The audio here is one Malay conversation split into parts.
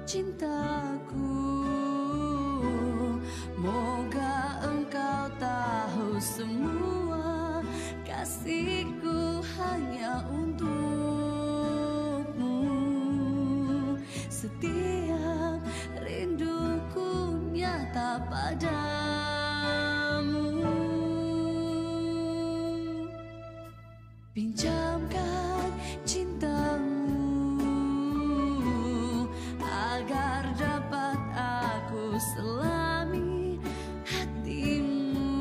cintaku, moga engkau tahu semua kasihku hanya untukmu. Setiap rinduku nyata padamu. Pinjamkan cintamu agar dapat aku selami hatimu.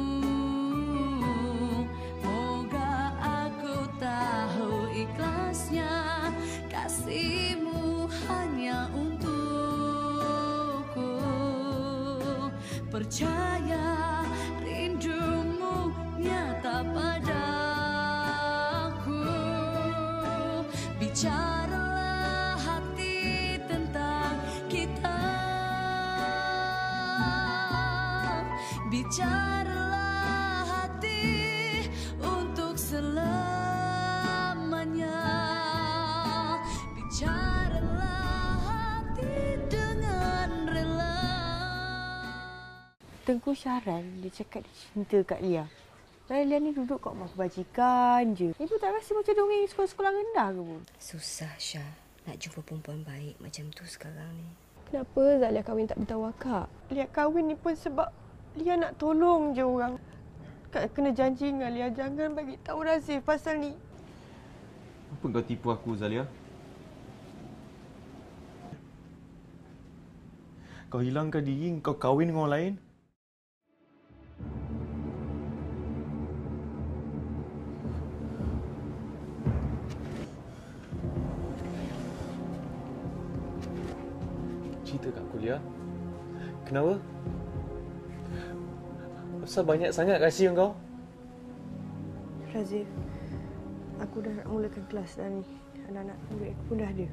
Moga aku tahu ikhlasnya kasihmu hanya untukku. Percaya rindumu nyata padaku. Bicaralah hati tentang kita, bicaralah hati untuk selamanya, bicaralah hati dengan rela. Tengku Syahran, dia cakap dia cinta kat Lia. Lia ni duduk kat rumah kebajikan je. Ibu tak rasa macam dongeng sekolah-sekolah rendah ke, Bu? Susah, Syah. Nak jumpa perempuan baik macam tu sekarang ni. Kenapa Zalia kahwin tak beritahu akak? Lia kahwin ni pun sebab Lia nak tolong je orang. Kak kena janji dengan Lia jangan bagi tahu Razif pasal ni. Apa kau tipu aku, Zalia? Kau hilangkan diri, kau kahwin dengan orang lain? Cerita kat aku, Lia. Kenapa? Kenapa banyak sangat rahsia kau? Razif, aku dah nak mulakan kelas dah ni. Anak-anak murid aku pun dah ada.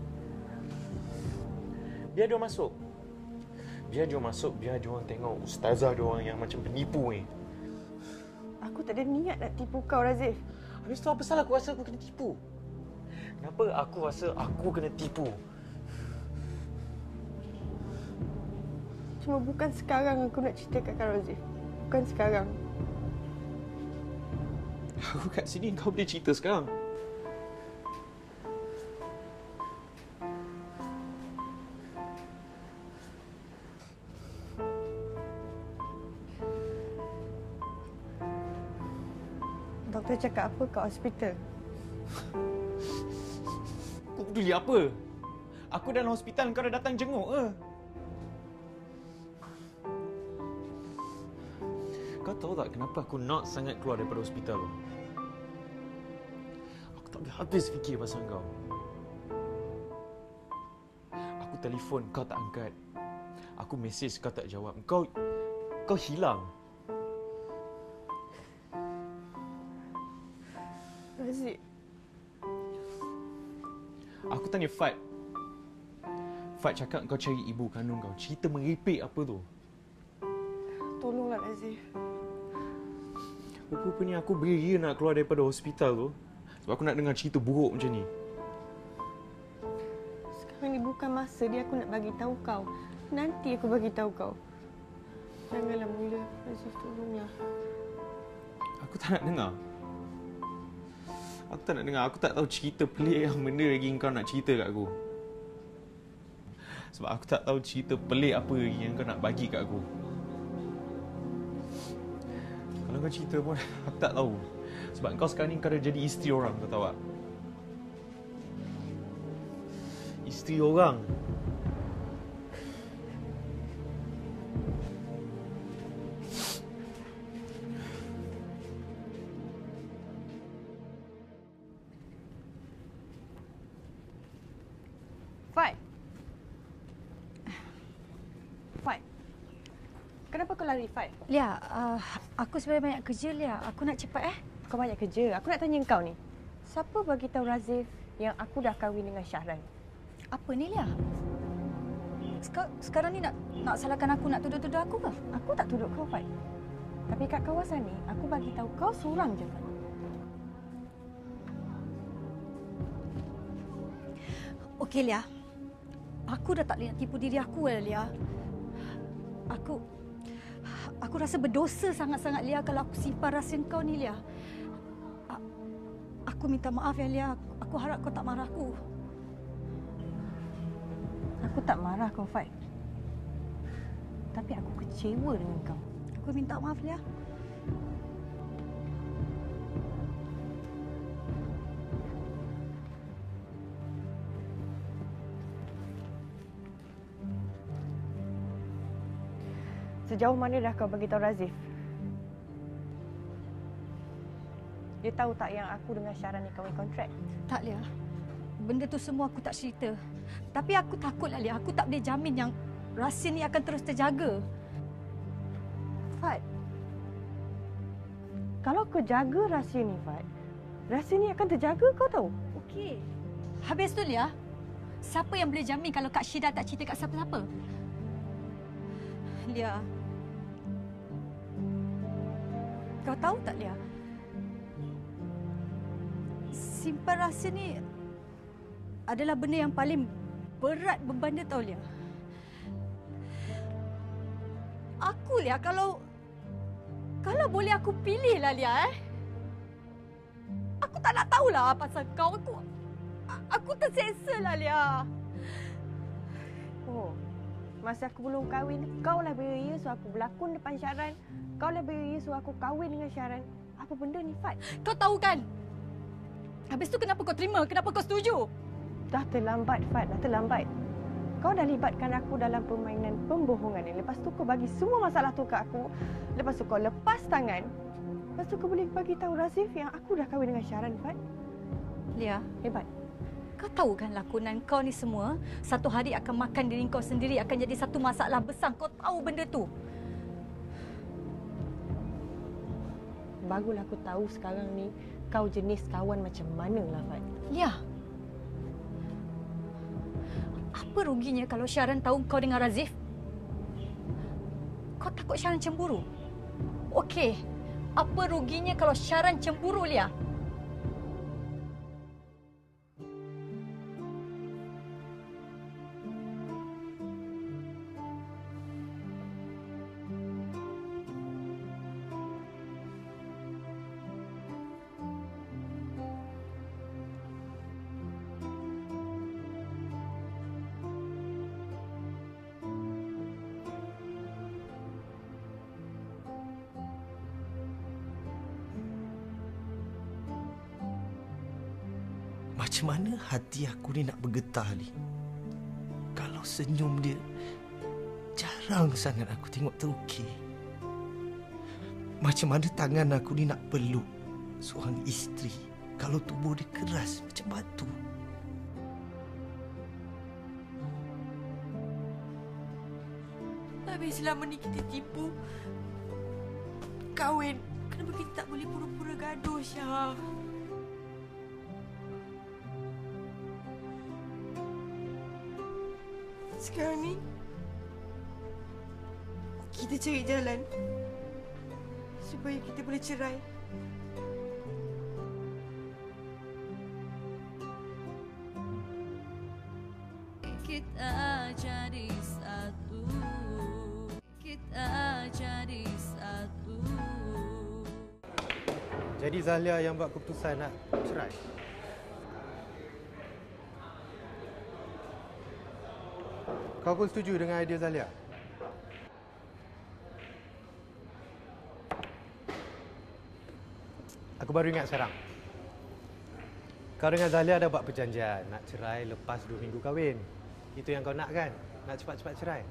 Biar dia masuk. Biar dia masuk, biar dia orang tengok ustazah dia orang yang macam penipu ni. Aku tak ada niat nak tipu kau, Razif. Habis tu apa salah aku rasa aku kena tipu? Kenapa aku rasa aku kena tipu? Cuma bukan sekarang aku nak cerita kat kau, Razif. Bukan sekarang. Aku kat sini, kau boleh cerita sekarang. Doktor cakap apa kat hospital? Kau peduli apa? Aku dalam hospital, kau dah datang jenguk ke? Kau tahu tak kenapa aku nak sangat keluar daripada hospital tu? Aku tak boleh habis fikir pasal kau. Aku telefon, kau tak angkat. Aku mesej, kau tak jawab. Kau hilang. Razif. Aku tanya Fat. Fat cakap kau cari ibu kandung kau. Cerita meripik apa tu? Tolonglah, Razif. Rupanya aku beria nak keluar daripada hospital tu sebab aku nak dengar cerita buruk macam ni. Sekarang ni bukan masa dia aku nak bagi tahu kau. Nanti aku bagi tahu kau. Janganlah mula, Razif, tolonglah. Aku tak nak dengar. Aku tak nak dengar. Aku tak tahu cerita pelik yang benda lagi kau nak cerita kat aku. Sebab aku tak tahu cerita pelik apa lagi yang kau nak bagi kat aku. Kalau kau cerita pun aku tak tahu. Sebab kau sekarang ni kau dah jadi isteri orang, kau tahu tak? Isteri orang. Fat. Fat. Kenapa kau lari, Fat? Lia, aku sebenarnya banyak kerja, Lia. Aku nak cepat, Kau banyak kerja. Aku nak tanya kau ni. Siapa bagi tahu Razif yang aku dah kahwin dengan Syahran? Apa ni, Lia? Sekarang ni nak salahkan aku, nak tuduh-tuduh aku ke? Aku tak tuduh kau, Fat. Tapi kat kawasan ni, aku bagi tahu kau seorang je, Fat. Okey, Lia. Aku dah tak boleh nak tipu diri aku, Lia. Aku rasa berdosa sangat-sangat, Lia, kalau aku simpan rahsia kau ni, Lia. Aku minta maaf ya, Lia. Aku harap kau tak marah aku. Aku tak marah kau, Fat. Tapi aku kecewa dengan kau. Aku minta maaf, Lia. Sejauh mana dah kau bagi tahu Razif? Dia tahu tak yang aku dengan Syara ni kahwin kontrak? Tak, Lia. Benda tu semua aku tak cerita. Tapi aku takutlah, Lia. Aku tak boleh jamin yang rahsia ni akan terus terjaga. Fat, kalau kau jaga rahsia ni, Fat, rahsia ni akan terjaga, kau tahu? Okey. Habis tu, Lia, siapa yang boleh jamin kalau Kak Syida tak cerita kat siapa-siapa? Lia, kau tahu tak, Lia? Simpan rahsia ni adalah benda yang paling berat beban dia, tahu, Lia. Aku, Lia, kalau boleh aku pilih lah, Lia, aku tak nak tahulah pasal kau. Aku terseksa lah, Lia. Oh, masa aku belum kahwin, kau lah beraya suruh aku berlakon depan Syaran. Kau lah beraya suruh aku kahwin dengan Syaran. Apa benda ni, Fat? Kau tahu kan? Habis tu kenapa kau terima? Kenapa kau setuju? Dah terlambat, Fat. Dah terlambat. Kau dah libatkan aku dalam permainan pembohongan ni. Lepas tu kau bagi semua masalah tu kat aku. Lepas tu kau lepas tangan. Lepas tu kau boleh bagi tahu Razif yang aku dah kahwin dengan Syaran, Fat. Lia, Hebat. kau tahu kan lakonan kau ni semua satu hari akan makan diri kau sendiri, akan jadi satu masalah besar. Kau tahu benda tu. Bagulah aku tahu sekarang ni kau jenis kawan macam mana lah, Fat. Lia, apa ruginya kalau Syaran tahu kau dengan Razif? Kau takut Syaran cemburu? Okey, apa ruginya kalau Syaran cemburu, Lia? Macam mana hati aku ni nak bergetar ni? Kalau senyum dia, jarang sangat aku tengok terukir. Macam mana tangan aku ni nak peluk seorang isteri kalau tubuh dia keras macam batu. Tapi selama ni kita tipu. Kahwin. Kenapa kita tak boleh pura-pura gaduh, Syah? Sekarang ni kita cari jalan supaya kita boleh cerai. Kita jadi satu. Kita jadi satu. Jadi Zahlia yang buat keputusan nak cerai? Kau pun setuju dengan idea Zahlia? Aku baru ingat sekarang. Kau dengan Zahlia dah buat perjanjian nak cerai lepas 2 minggu kahwin. Itu yang kau nak kan? Nak cepat-cepat cerai.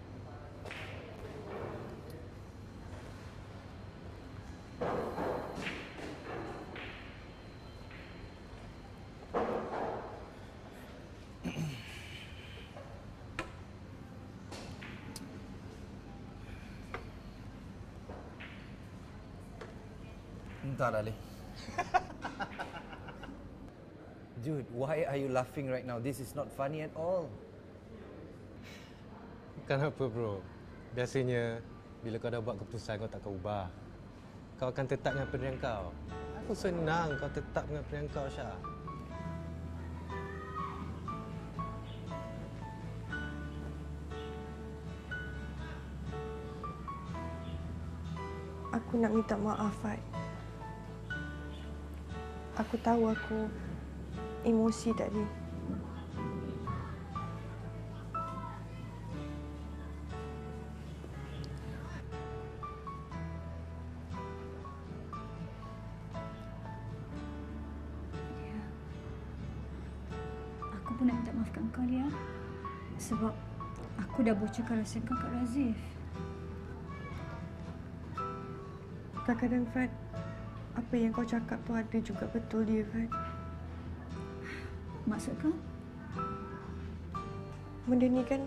Entah, darling. Jude, why are you laughing right now? This is not funny at all. Kenapa bro? Biasanya bila kau dah buat keputusan kau takkan ubah. Kau akan tetap dengan pilihan kau. Aku senang kau tetap dengan pilihan kau, Syah. Aku nak minta maaf, Fat. Aku tahu aku emosi tadi. Aku pun nak minta maaf kat kau, Lia. Sebab aku dah bocorkan rahsia kau kat Razif. Kadang-kadang, Fat, apa yang kau cakap tu ada juga betul dia, Fat. Maksud kau? Benda ni kan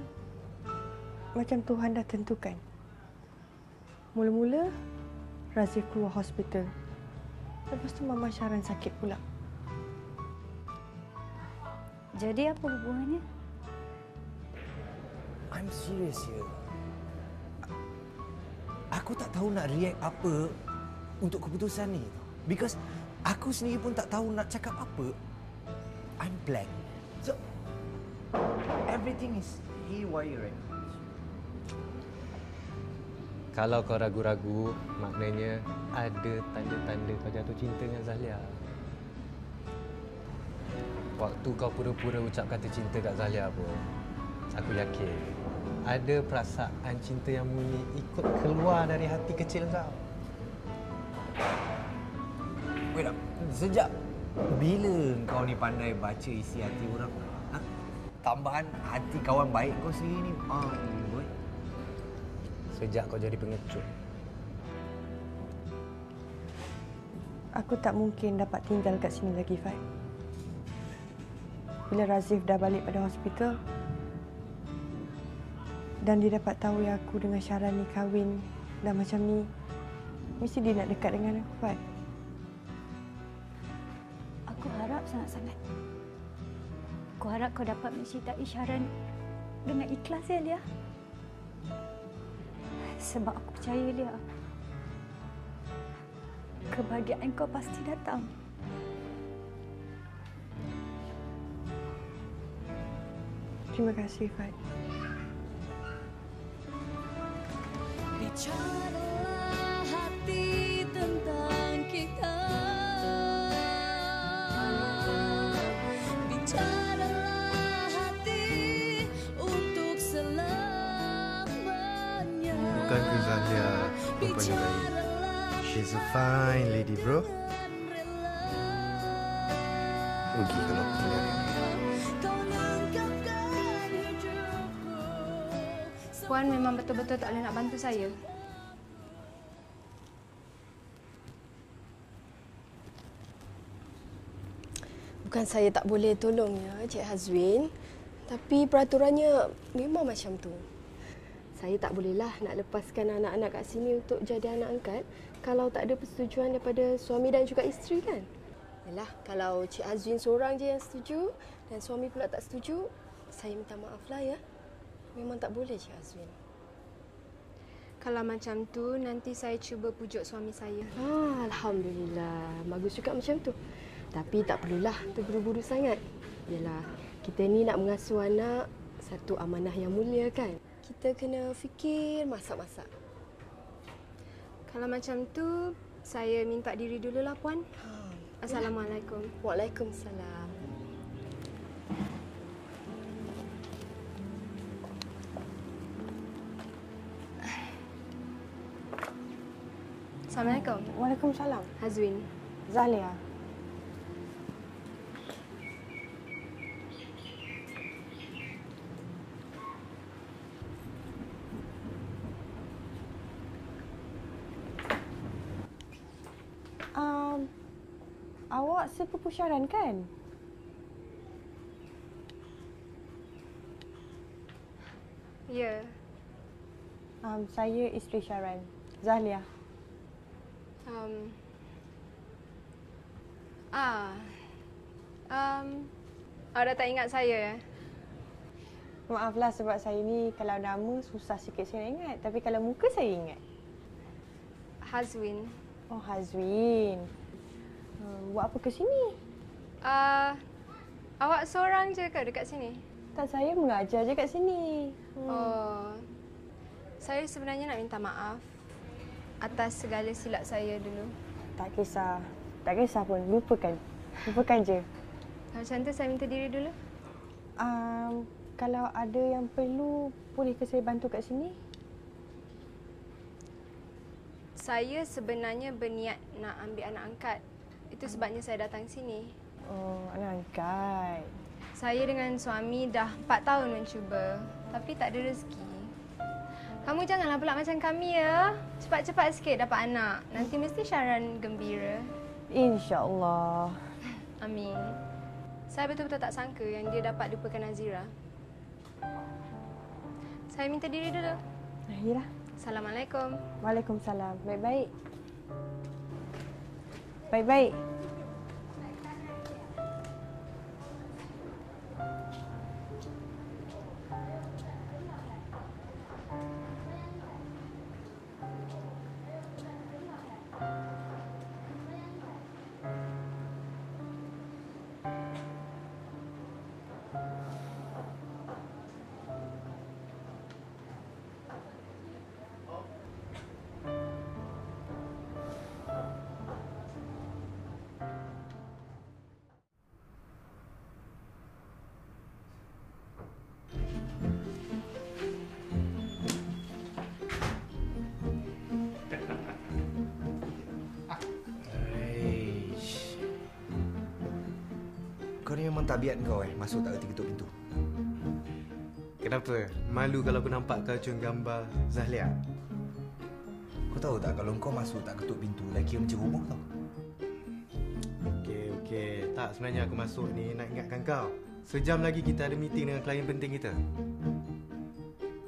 macam Tuhan dah tentukan. Mula-mula Razif keluar hospital. Lepas tu Mama Syaran sakit pula. Jadi apa hubungannya? I'm serious here. Aku tak tahu nak react apa untuk keputusan ni. Because aku sendiri pun tak tahu nak cakap apa. I'm blank. So, everything is haywire right now. Kalau kau ragu-ragu, maknanya ada tanda-tanda kau jatuh cinta dengan Zahlia. Waktu kau pura-pura ucap kata cinta kat Zahlia pun, aku yakin ada perasaan cinta yang murni ikut keluar dari hati kecil kau. Wait up. Sejak bila kau ni pandai baca isi hati orang? Ha? Tambahan hati kawan baik kau sendiri ni. Boy. Sejak kau jadi pengecut. Aku tak mungkin dapat tinggal kat sini lagi, Fat. Bila Razif dah balik pada hospital dan dia dapat tahu yang aku dengan Syaran ni kahwin dan macam ni, mesti dia nak dekat dengan aku, Fat. Aku harap sangat-sangat. Aku harap kau dapat mencintai Syaran dengan ikhlas, ya, Lia. Sebab aku percaya, Lia, kebahagiaan kau pasti datang. Terima kasih, Fat. Bicaralah hati tentang kita. Bicaralah hati untuk selamanya. Bukan ke Zahlia perempuan yang baik? She's a fine lady, bro. Rugi kalau aku tinggalkan dia. Puan memang betul-betul tak boleh nak bantu saya. Bukan saya tak boleh tolongnya, Cik Hazwin. Tapi peraturannya memang macam tu. Saya tak bolehlah nak lepaskan anak-anak kat sini untuk jadi anak angkat kalau tak ada persetujuan daripada suami dan juga isteri, kan? Yalah, kalau Cik Hazwin seorang je yang setuju dan suami pula tak setuju, saya minta maaflah ya. Memang tak boleh, Cik Azwin. Kalau macam tu, nanti saya cuba pujuk suami saya. Alhamdulillah. Bagus juga macam tu. Tapi tak perlulah terburu-buru sangat. Yalah, kita ni nak mengasuh anak, satu amanah yang mulia, kan? Kita kena fikir masak-masak. Kalau macam tu, saya minta diri dululah, Puan. Assalamualaikum. Waalaikumsalam. Assalamualaikum. Waalaikumsalam. Hazwin. Zahlia. Awak sepupu Syaran, kan? Ya. Saya isteri Syaran, Zahlia. Awak dah tak ingat saya, ya? Maaflah sebab saya ni kalau nama susah sikit saya nak ingat. Tapi kalau muka saya ingat. Hazwin. Oh, Hazwin. Buat apa ke sini? Awak seorang je ke dekat sini? Tak, saya mengajar je kat sini. Oh. Saya sebenarnya nak minta maaf. atas segala silap saya dulu. Tak kisah. Tak kisah pun. Lupakan. Lupakan je. Macam tu saya minta diri dulu. Kalau ada yang perlu, boleh ke saya bantu kat sini? Saya sebenarnya berniat nak ambil anak angkat. Itu sebabnya saya datang sini. Oh, anak angkat. Saya dengan suami dah 4 tahun mencuba, tapi tak ada rezeki. Kamu janganlah pula macam kami ya. Cepat-cepat sikit dapat anak. Nanti mesti Syaran gembira. InsyaAllah. Amin. Saya betul-betul tak sangka yang dia dapat lupakan Nazira. Saya minta diri dulu. Yalah. Assalamualaikum. Waalaikumsalam. Baik-baik. Baik-baik. Kau ni memang tabiat kau masuk tak reti ketuk pintu. Kenapa? Malu kalau aku nampak kau cun gambar Zahlia? Kau tahu tak kalau kau masuk tak ketuk pintu, lelaki yang menceroboh tau. Okey. Tak, sebenarnya aku masuk ni nak ingatkan kau. Sejam lagi kita ada meeting dengan klien penting kita.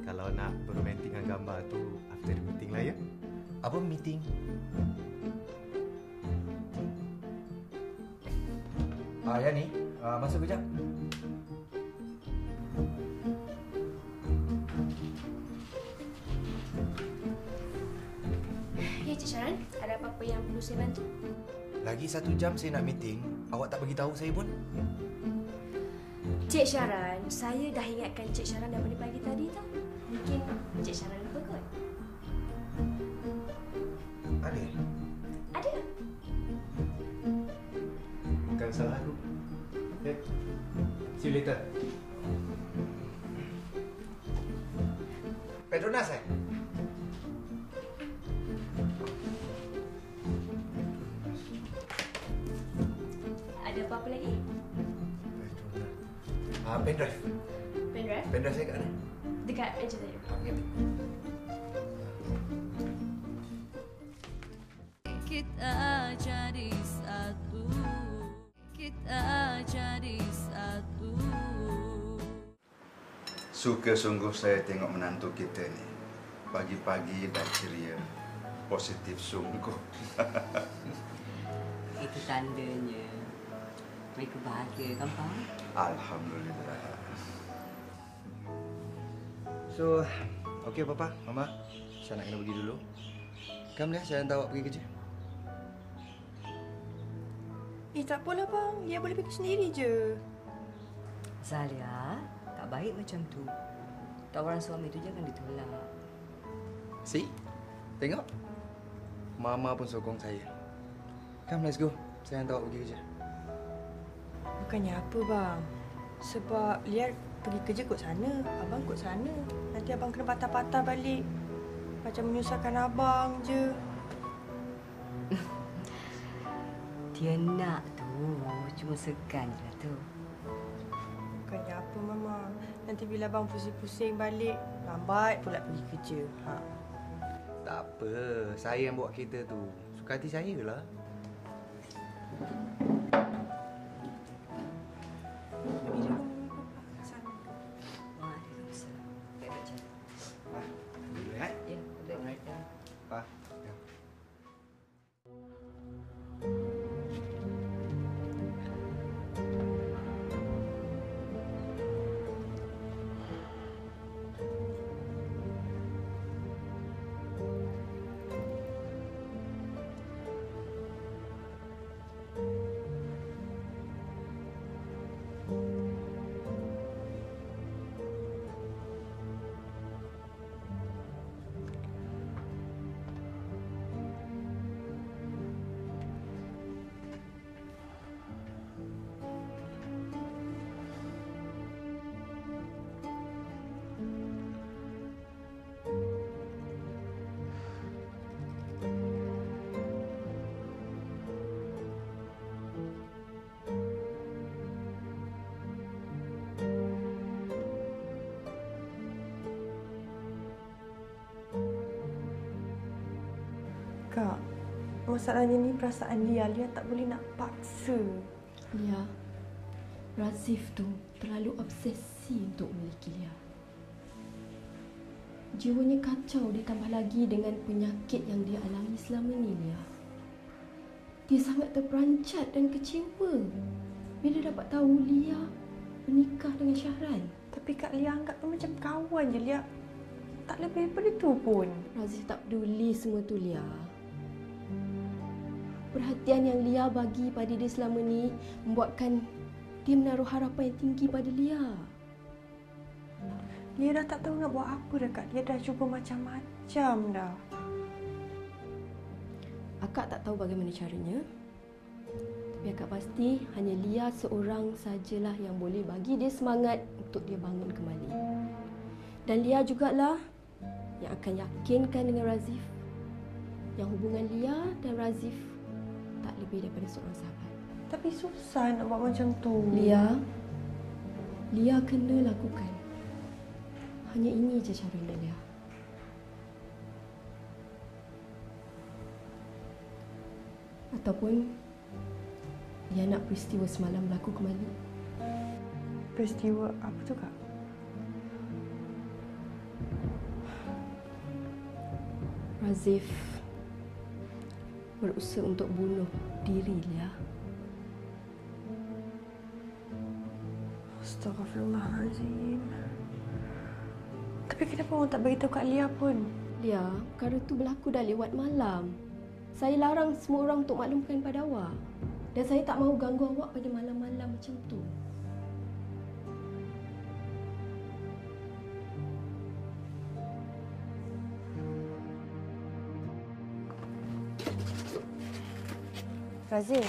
Kalau nak berromantik dengan gambar tu after the meeting lah ya. Apa meeting? Ya ni, masuk kejap. Ya, Cik Syaran, ada apa-apa yang perlu saya bantu? Lagi 1 jam saya nak meeting. Awak tak bagi tahu saya pun. Cik Syaran, saya dah ingatkan Cik Syaran daripada pagi tadi tau. Mungkin Cik Syaran lupa kot. Ada? Ada. Bukan salah aku. Okay. See you later. Petronas Ada apa-apa lagi? Pendrive. Pendrive? Pendrive saya kat mana? Dekat meja tadi. Kita jadi satu. Kita jadi satu. Suka sungguh saya tengok menantu kita ni. Pagi-pagi dah ceria. Positif sungguh. Itu tandanya mereka bahagia kan, Pak? Alhamdulillah. So, okey Papa, Mama. Saya nak kena pergi dulu. Kamu lihat saya hantar awak pergi kerja. Tak apalah bang. Dia boleh pergi sendiri je. Zalia, tak baik macam tu. Tawaran suami tu jangan ditolak. See? Tengok. Mama pun sokong saya. Come, let's go. Saya hantar awak pergi kerja. Bukannya apa bang. Sebab Liat pergi kerja kot sana. Abang kot sana. Nanti abang kena patah-patah balik. Macam menyusahkan abang je. Dia nak tu. Cuma segan je lah tu. Bukannya apa mama. Nanti bila abang pusing-pusing balik, lambat pula pergi kerja. Tak apa. Saya yang bawa kereta tu. Suka hati saya lah. Kak, masalahnya ni perasaan Lia. Lia tak boleh nak paksa. Lia, Razif tu terlalu obsesi untuk memiliki Lia. Jiwanya kacau ditambah lagi dengan penyakit yang dia alami selama ni, Lia. Dia sangat terperancat dan kecewa bila dapat tahu Lia menikah dengan Syahran. Tapi Kak, Lia anggap tu macam kawan je, Lia. Tak lebih daripada tu pun. Razif tak peduli semua tu, Lia. Perhatian yang Lia bagi pada dia selama ni membuatkan dia menaruh harapan yang tinggi pada Lia. Lia dah tak tahu nak buat apa dah, Kak. Dia dah cuba macam-macam dah. Akak tak tahu bagaimana caranya. Tapi akak pasti hanya Lia seorang sajalah yang boleh bagi dia semangat untuk dia bangun kembali. Dan Lia jugalah yang akan yakinkan dengan Razif yang hubungan Lia dan Razif tak lebih daripada seorang sahabat. Tapi susah nak buat macam tu. Lia kena lakukan. Hanya ini je caranya, Lia. Ataupun Lia nak peristiwa semalam berlaku kembali. Peristiwa apa tu, Kak? Razif berusaha untuk bunuh diri, Lia. Astaghfirullahalazim. Tapi kenapa orang tak beritahu Kak Lia pun? Lia, perkara tu berlaku dah lewat malam. Saya larang semua orang untuk maklumkan pada awak. Dan saya tak mahu ganggu awak pada malam-malam macam tu. Razif.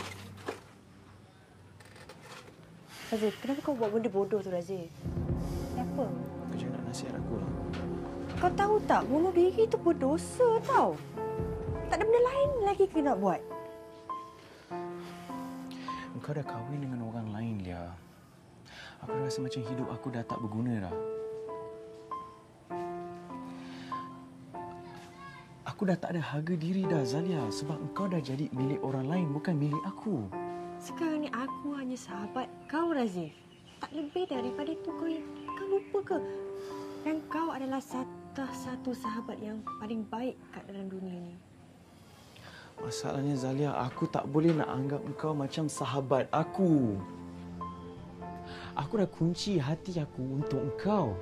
Razif, kenapa kau buat benda bodoh tu, Razif? Kenapa? Kau jangan nak nasihat aku lah. Kau tahu tak, bunuh diri tu berdosa tau. Tak ada benda lain lagi kau nak buat. Engkau dah kahwin dengan orang lain, Lia. Aku rasa macam hidup aku dah tak berguna dah. Aku dah tak ada harga diri dah, Zalia. Sebab engkau dah jadi milik orang lain, bukan milik aku. Sekarang ni aku hanya sahabat kau, Razif. Tak lebih daripada itu. Kau lupa ke? Dan kau adalah satu sahabat yang paling baik kat dalam dunia ni. Masalahnya, Zalia, aku tak boleh nak anggap engkau macam sahabat aku. Aku dah kunci hati aku untuk engkau.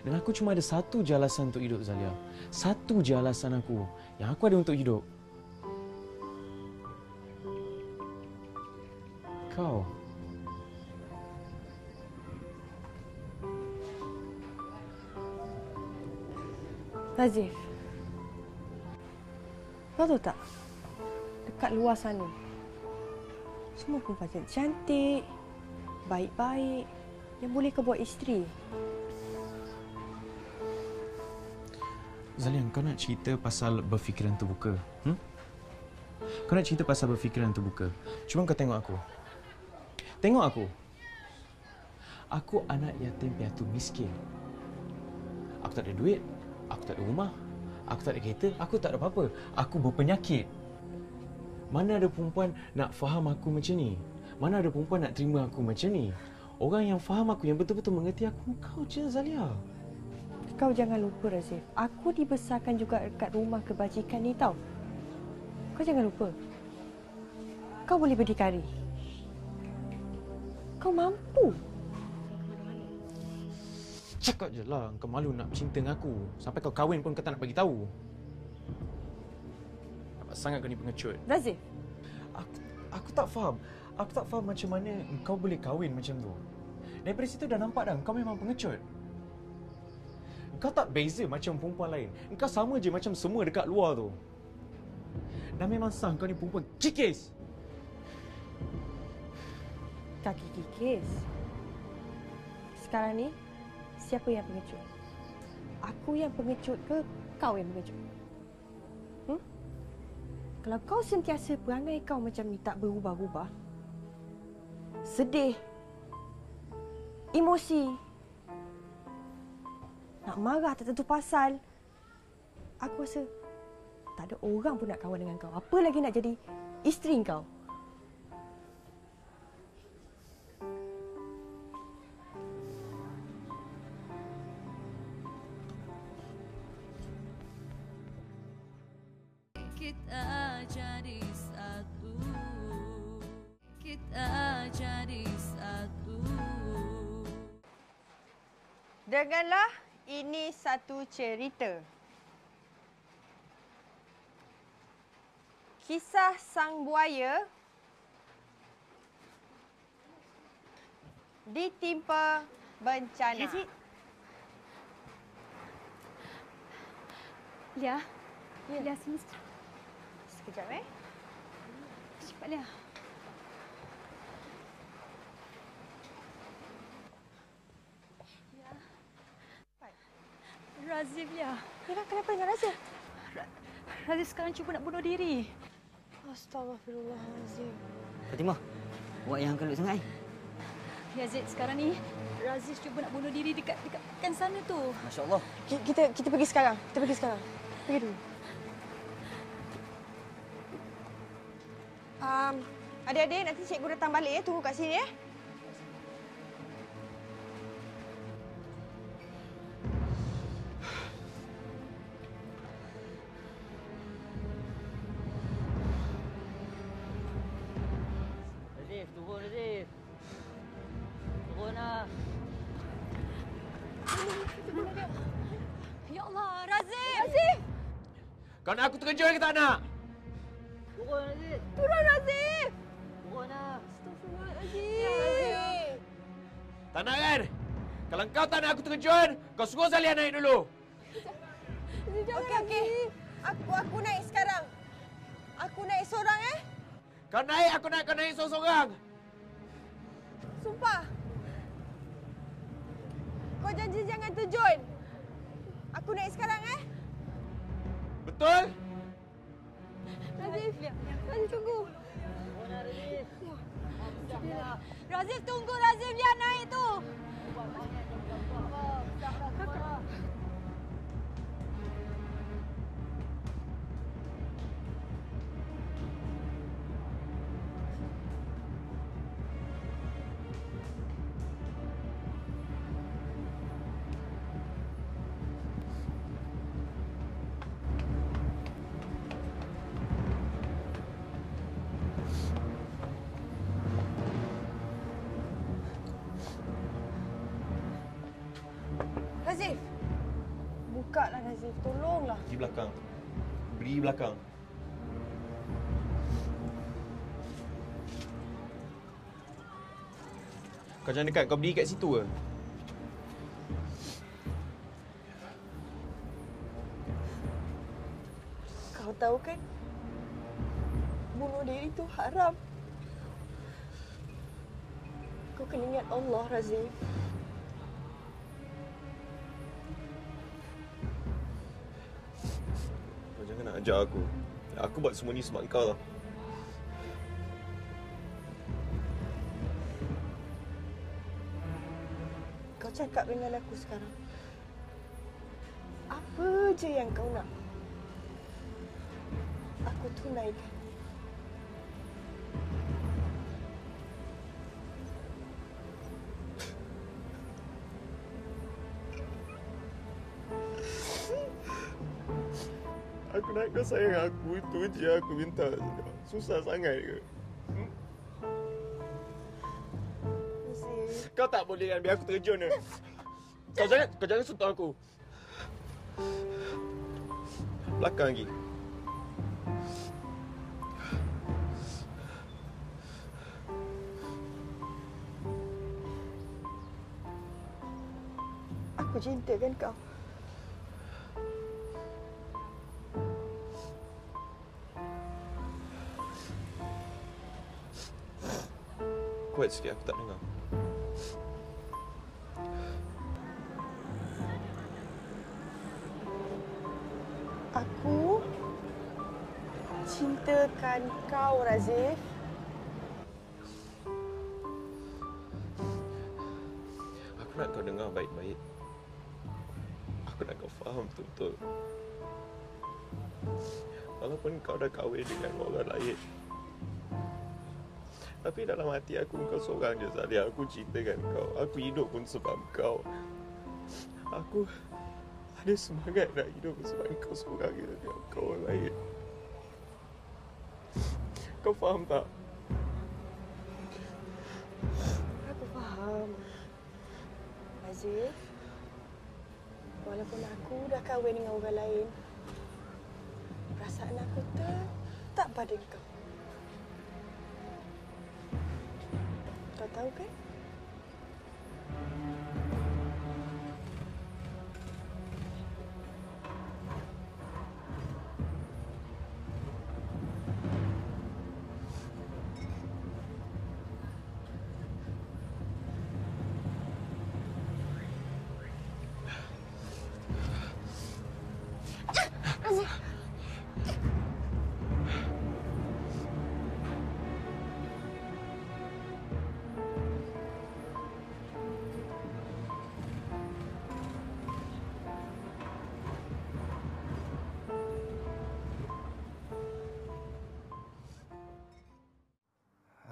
Dan aku cuma ada satu je alasan untuk hidup, Zalia. Satu je alasan aku yang aku ada untuk hidup. Kau. Razif, kau tahu tak? Dekat luar sana, semua perempuan cantik, baik-baik, yang boleh kau buat isteri. Zalia, kau nak cerita pasal berfikiran terbuka? Kau nak cerita pasal berfikiran terbuka? Cuma kau tengok aku. Tengok aku. Aku anak yatim piatu miskin. Aku tak ada duit. Aku tak ada rumah. Aku tak ada kereta. Aku tak ada apa-apa. Aku berpenyakit. Mana ada perempuan nak faham aku macam ni? Mana ada perempuan nak terima aku macam ni? Orang yang faham aku, yang betul-betul mengerti aku, kau je, Zalia. Kau jangan lupa, Razif. Aku dibesarkan juga dekat rumah kebajikan ni tau. Kau jangan lupa. Kau boleh berdikari. Kau mampu. Cakap je lah, kau malu nak cinta dengan aku. Sampai kau kahwin pun kau tak nak bagi tahu. Nampak sangat kau ni pengecut. Razif. Aku tak faham. Aku tak faham macam mana kau boleh kahwin macam tu. Daripada situ dah nampak dah, kau memang pengecut. Kau tak beza macam perempuan lain. Kau sama je macam semua dekat luar tu. Dan memang sah kau ni perempuan kikis. Kaki kikis. Sekarang ni, siapa yang pengecut? Aku yang pengecut ke kau yang pengecut? Kalau kau sentiasa perangai kau macam ni tak berubah-ubah, sedih, emosi, nak marah tak tentu pasal, aku rasa Tak ada orang pun nak kawan dengan kau. Apa lagi nak jadi isteri kau? Kita jadi satu. Kita jadi satu. Dengarlah, ini satu cerita. Kisah sang buaya ditimpa bencana. Lia. Lia, sini. Sekejap, Cepat, Lia. Razif, Lia. Lia, kenapa dengan Razif? Razif sekarang cuba nak bunuh diri. Astaghfirullahalazim. Fatimah, awak yang kelut sangat. Ya, Zid, sekarang ni Razif cuba nak bunuh diri dekat sana tu. Masya Allah. Kita pergi sekarang. Pergi dulu. Adik-adik, nanti cikgu datang balik ya. Tunggu kat sini ya. Razif, turun Razif. Turun lah. Ya Allah, Razif! Razif! Kau nak aku terkejut ke tak nak? Turun Razif. Turun, Razif! Turun lah. Razif! Tak nak kan? Kalau kau tak nak aku terkejut, kau suruh Zalia naik dulu. Okey. Aku naik sekarang. Aku naik seorang Kau naik, aku nak kau naik seorang-seorang. Sumpah. Kau janji jangan terjun. Aku naik sekarang Betul? Razif, tunggu. Razif, tunggu Razif. Lia naik tu. Razif. Bukalah Razif, tolonglah. Di belakang. Beri belakang. Kau jangan dekat, kau berdiri kat situ ke? Kau tahu kan? Bunuh diri itu haram. Kau kena ingat Allah, Razif. Kau jangan nak ajar aku. Aku buat semua ni sebab kau. Kau cakap dengan aku sekarang. Apa je yang kau nak, aku tunaikan. Aku nak kau sayang aku, itu je aku minta. Susah sangat ke? Kau tak boleh kan biar aku terjun ke? Kau jangan sentuh aku. Belakang lagi. Aku cintakan kau. Kuat sikit, aku tak dengar. Aku cintakan kau, Razif. Aku nak kau dengar baik-baik. Aku nak kau faham betul-betul. Walaupun kau dah kahwin dengan orang lain. Tapi dalam hati aku, kau seorang je, Zalia. Aku cintakan kau. Aku hidup pun sebab kau. Aku ada semangat nak hidup sebab kau seorang je. Kau orang lain. Kau faham tak? Aku faham. Aziz, walaupun aku dah kahwin dengan orang lain, perasaan aku tetap pada kau. Kau tahu kan?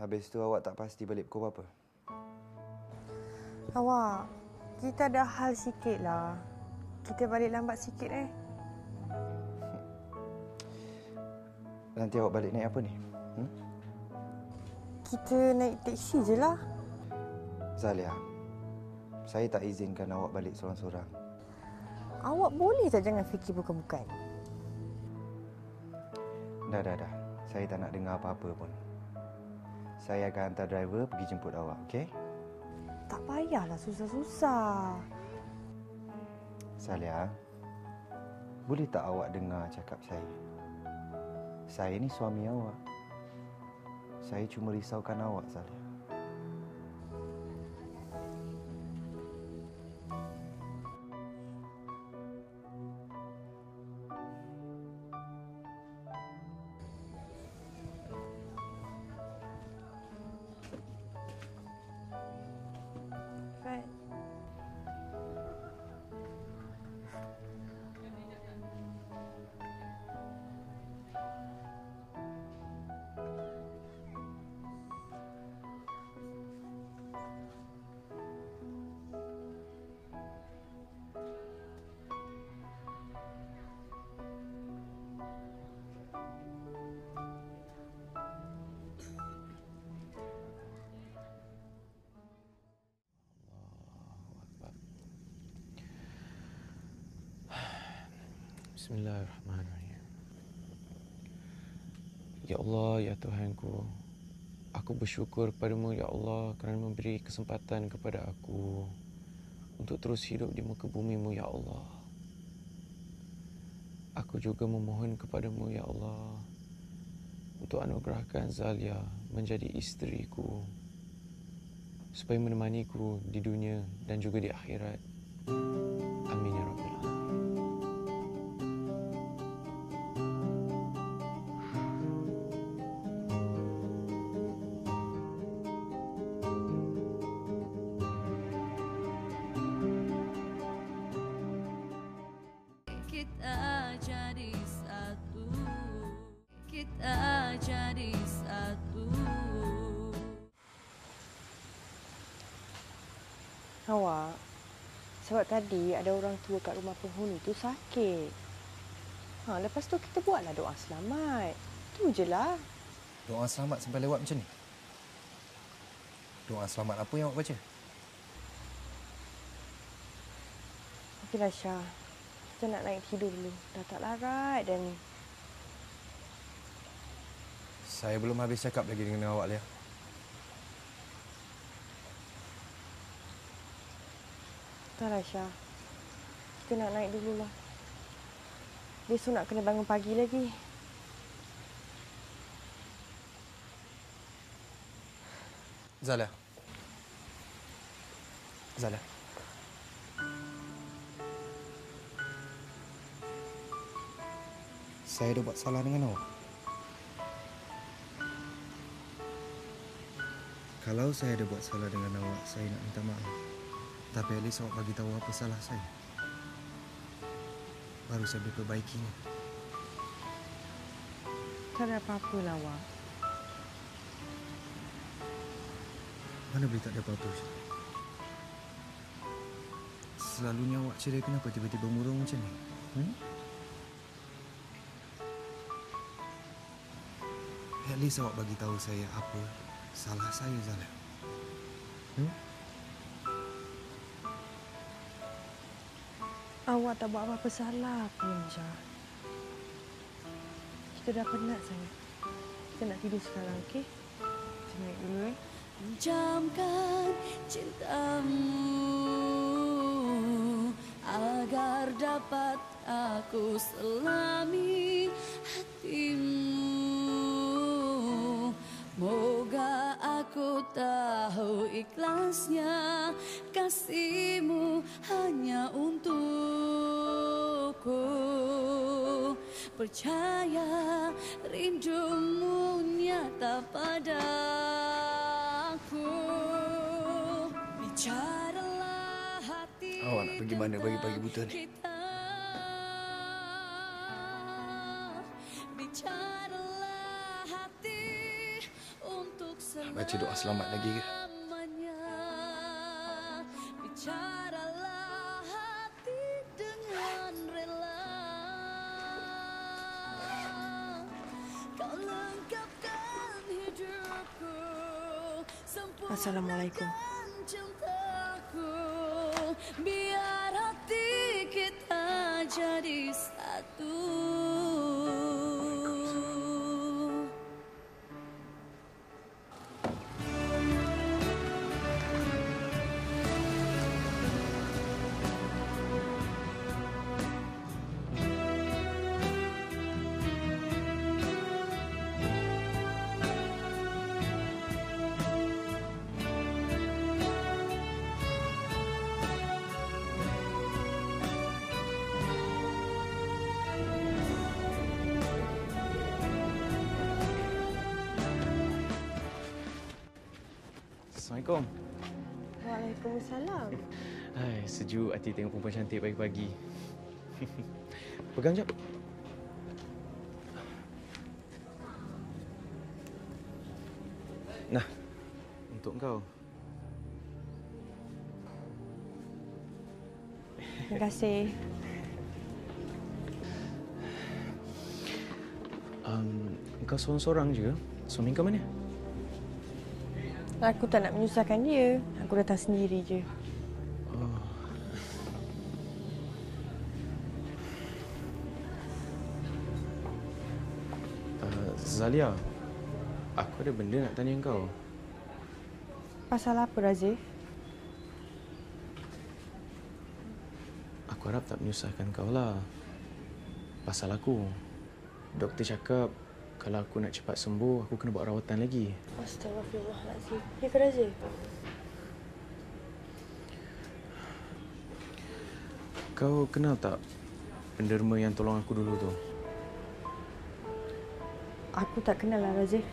Habis tu awak tak pasti balik pukul berapa? Awak, kita ada hal sikit lah. Kita balik lambat sikit Nanti awak balik naik apa ni? Kita naik teksi je lah. Zalia, saya tak izinkan awak balik seorang-seorang. Awak boleh tak jangan fikir bukan-bukan. Dah. Saya tak nak dengar apa-apa pun. Saya akan hantar driver pergi jemput awak, okey? Tak payahlah susah-susah. Zalia, boleh tak awak dengar cakap saya? Saya ni suami awak. Saya cuma risaukan awak, Zalia. Fat. Bismillahirrahmanirrahim. Ya Allah, ya Tuhanku, aku bersyukur padamu, ya Allah, kerana memberi kesempatan kepada aku untuk terus hidup di muka bumimu, ya Allah. Aku juga memohon kepadamu, ya Allah, untuk anugerahkan Zalia menjadi isteriku, supaya menemaniku di dunia dan juga di akhirat. Amin ya Rabbal Alamin. Kita jadi satu, kita jadi satu. Awak, sebab tadi ada orang tua kat rumah penghuni tu sakit. Lepas tu kita buatlah doa selamat. Tu je lah. Doa selamat sampai lewat macam ni? Doa selamat apa yang awak baca? Okeylah Syah. Kita nak naik tidur dulu. Dah tak larat dan... Saya belum habis cakap lagi dengan awak, Lia. Entahlah Syah. Kita nak naik dululah. Besok nak kena bangun pagi lagi. Zalia. Saya ada buat salah dengan awak. Kalau saya ada buat salah dengan awak, saya nak minta maaf. Tapi at least awak bagi tahu apa salah saya. Baru saya boleh perbaikinya. Tak ada apa-apa lah, Wak. Mana boleh tak ada apa-apa, Syah? Selalunya awak cerai, kenapa tiba-tiba murung macam ni? At least awak bagi tahu saya apa salah saya, Zalia. Awak tak buat apa-apa salah pun, Syah. Kita dah penat sangat. Kita nak tidur sekarang, okey? Kita naik dulu, Pinjamkan cintamu agar dapat aku selami hatimu. Moga aku tahu ikhlasnya kasihmu hanya untukku. Percaya rindumu nyata padaku. Bicaralah hati. Awak nak pergi mana pagi-pagi buta ni? Bicaralah hati untuk Baca doa selamat lagi ke? Bicaralah hati dengan rela. Kau lengkapkan hidupku. Assalamualaikum. Cintaku, biar hati kita jadi satu. Assalamualaikum. Waalaikumsalam. Hai, sejuk hati tengok perempuan cantik pagi-pagi. Pegang jap. Nah, untuk kau. Terima kasih. Kau seorang-seorang je? Suami kau mana? Aku tak nak menyusahkan dia. Aku datang sendiri je. Zalia, aku ada benda nak tanya kau. Pasal apa, Razif? Aku harap tak menyusahkan kau lah. Pasal aku. Doktor cakap kalau aku nak cepat sembuh, aku kena buat rawatan lagi. Astagfirullahaladzim. Ya ke, Razif? Kau kenal tak penderma yang tolong aku dulu tu? Aku tak kenal lah, Razif.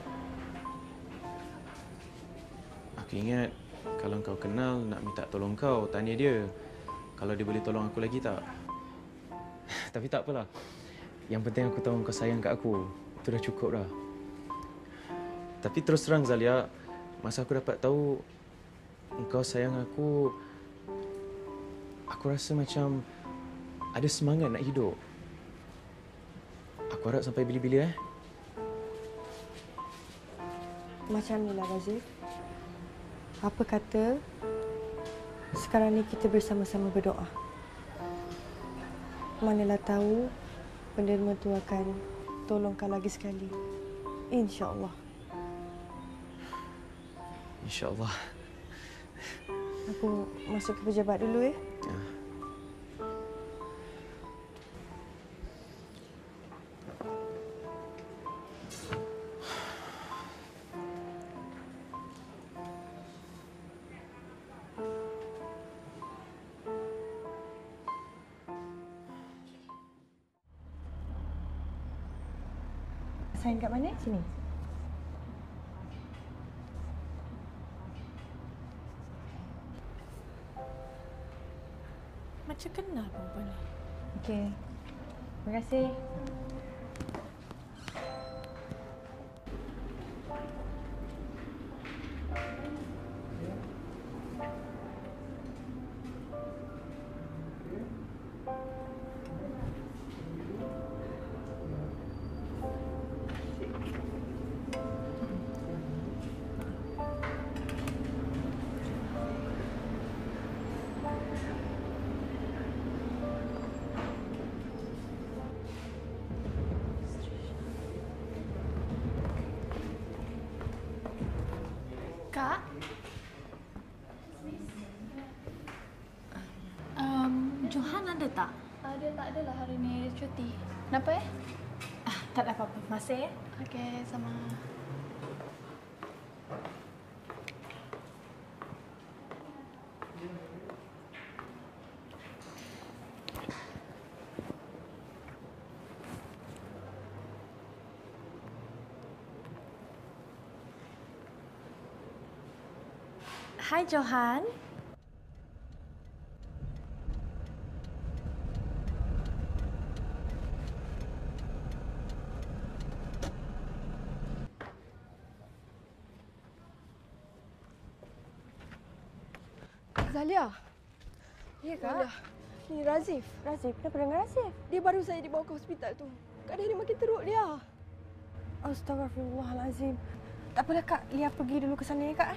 Aku ingat kalau kau kenal, nak minta tolong kau, tanya dia kalau dia boleh tolong aku lagi tak. Tapi tak apalah. Yang penting aku tahu kau sayang kat aku. Itu dah cukup dah. Tapi terus terang Zalia, masa aku dapat tahu engkau sayang aku rasa macam ada semangat nak hidup. Aku harap sampai bila-bila Macam ni lah, Razif. Apa kata sekarang ni kita bersama-sama berdoa. Manalah tahu penderma tu akan tolong kau lagi sekali. InsyaAllah. InsyaAllah. Aku masuk ke pejabat dulu, Sign kat mana? Sini. Macam kenal perempuan ni. Okey. Terima kasih. Kak? Johan ada tak? Dia tak adalah hari ni, dia cuti. Kenapa Tak ada apa-apa. Masih ya? Okey, sama. Hai Johan. Zalia. Ya, Kak? Ni Razif. Razif, kenapa dengan Razif? Dia baru saya dibawa ke hospital tu. Keadaan dia makin teruk dia. Astaghfirullahalazim. Tak apalah, Kak. Lia pergi dulu ke sana ya, Kak.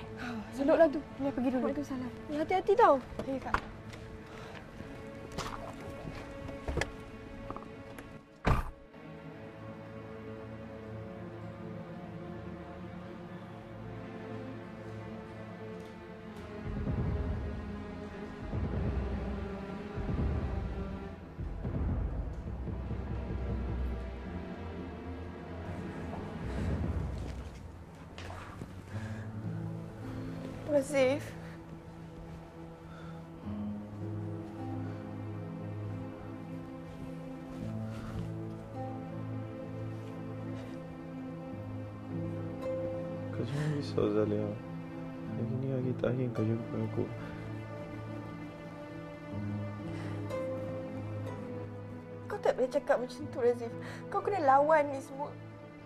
Duduklah tu. Lia pergi dulu. Waalaikumsalam. Hati-hati tau. Ya, Kak. Razif. Kau jangan risau, Zalia. Hari ni hari terakhir kau jumpa aku. Kau tak boleh cakap macam tu, Razif. Kau kena lawan ni semua.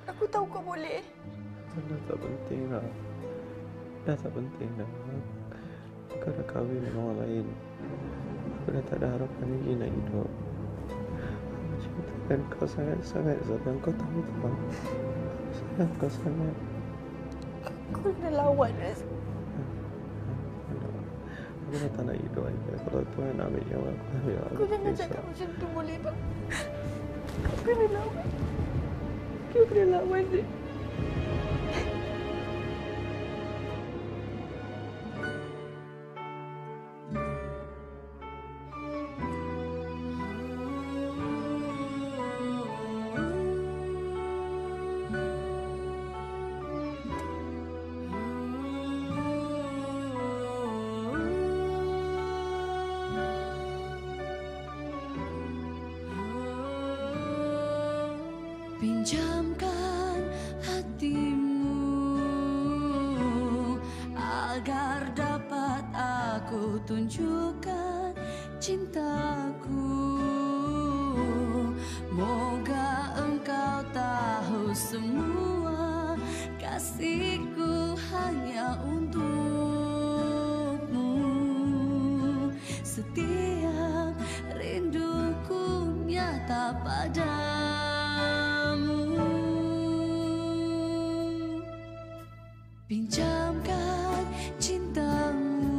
Aku tahu kau boleh. Dah tak penting lah. Dah tak penting dah. Kau dah kahwin dengan orang lain. Aku dah tak ada harapan lagi nak hidup. Aku cintakan kau sangat-sangat, Zalia. Kau tahu tak? Aku sayang kau sangat. Kau kena lawan, Razif. Aku dah tak nak hidup lagi. Kalau Tuhan nak ambil nyawa aku, ambil aku. Kau jangan cakap macam tu, boleh tak? Kau kena lawan. Kau kena lawan, Razif. Pinjamkan hatimu agar dapat aku tunjukkan cintaku. Moga engkau tahu semua kasihku hanya untukmu. Setiap rinduku nyata padamu. Pinjamkan cintamu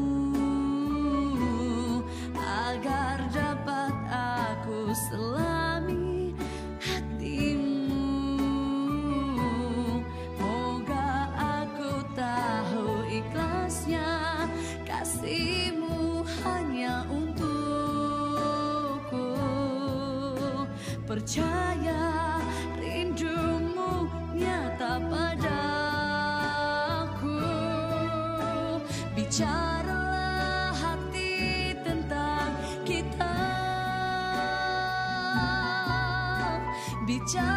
agar dapat aku selami hatimu. Moga aku tahu ikhlasnya kasihmu hanya untukku. Percaya rindumu nyata padaku. Bicaralah hati tentang kita. Bicara